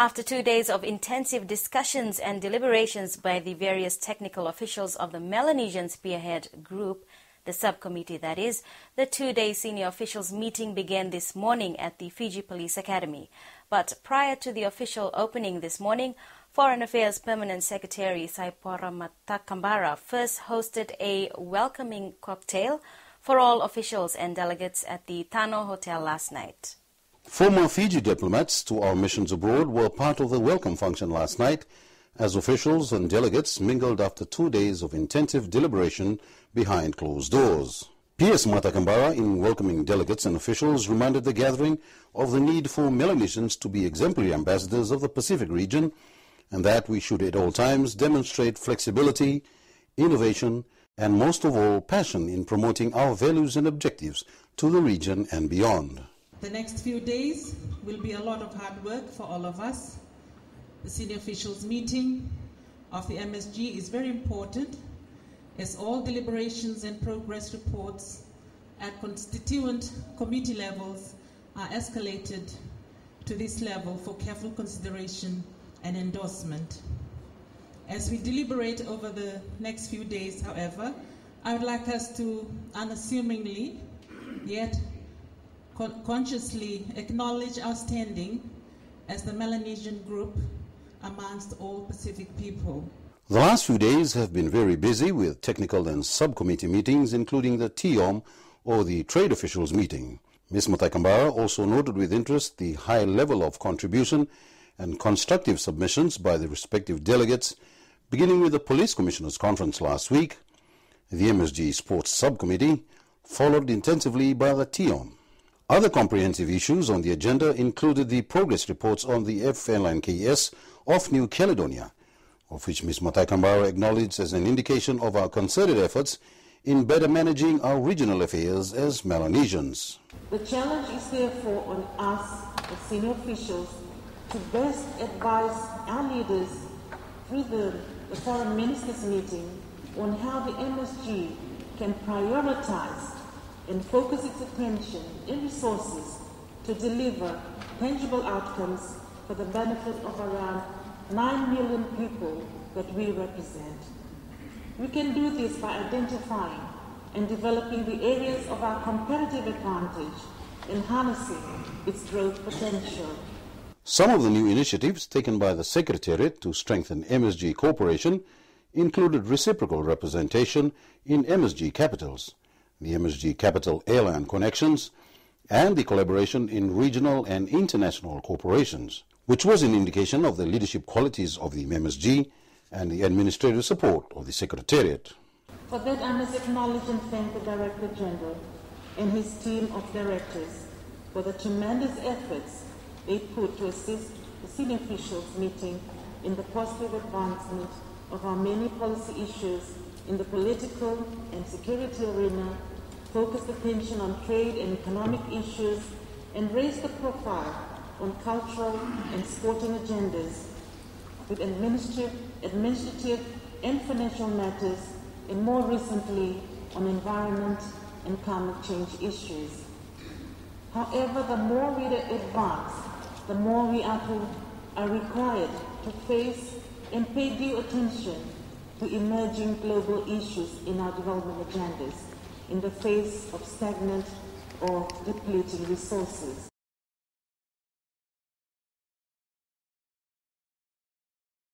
After 2 days of intensive discussions and deliberations by the various technical officials of the Melanesian Spearhead Group, the subcommittee that is, the 2-day senior officials meeting began this morning at the Fiji Police Academy. But prior to the official opening this morning, Foreign Affairs Permanent Secretary Saipora Matakambara first hosted a welcoming cocktail for all officials and delegates at the Tano Hotel last night. Former Fiji diplomats to our missions abroad were part of the welcome function last night as officials and delegates mingled after 2 days of intensive deliberation behind closed doors. P.S. Matakambara, in welcoming delegates and officials, reminded the gathering of the need for Melanesians to be exemplary ambassadors of the Pacific region and that we should at all times demonstrate flexibility, innovation, and most of all, passion in promoting our values and objectives to the region and beyond. The next few days will be a lot of hard work for all of us. The senior officials meeting of the MSG is very important as all deliberations and progress reports at constituent committee levels are escalated to this level for careful consideration and endorsement. As we deliberate over the next few days, however, I would like us to unassumingly yet consciously acknowledge our standing as the Melanesian group amongst all Pacific people. The last few days have been very busy with technical and subcommittee meetings, including the TIOM or the Trade Officials meeting. Ms. Matakambara also noted with interest the high level of contribution and constructive submissions by the respective delegates, beginning with the Police Commissioners' Conference last week, the MSG Sports Subcommittee, followed intensively by the TIOM. Other comprehensive issues on the agenda included the progress reports on the FLNKS of New Caledonia, of which Ms. Matakambara acknowledged as an indication of our concerted efforts in better managing our regional affairs as Melanesians. The challenge is therefore on us as senior officials to best advise our leaders through the Foreign Ministers meeting on how the MSG can prioritize and focus its attention and resources to deliver tangible outcomes for the benefit of around 9 million people that we represent. We can do this by identifying and developing the areas of our competitive advantage and harnessing its growth potential. Some of the new initiatives taken by the Secretariat to strengthen MSG cooperation included reciprocal representation in MSG capitals, the MSG Capital Airline Connections, and the collaboration in regional and international corporations, which was an indication of the leadership qualities of the MSG and the administrative support of the Secretariat. For that, I must acknowledge and thank the Director General and his team of directors for the tremendous efforts they put to assist the senior officials meeting in the positive advancement of our many policy issues in the political and security arena, focused attention on trade and economic issues, and raised the profile on cultural and sporting agendas with administrative and financial matters, and more recently on environment and climate change issues. However, the more we advance, the more we are required to face and pay due attention to emerging global issues in our development agendas in the face of stagnant or depleting resources.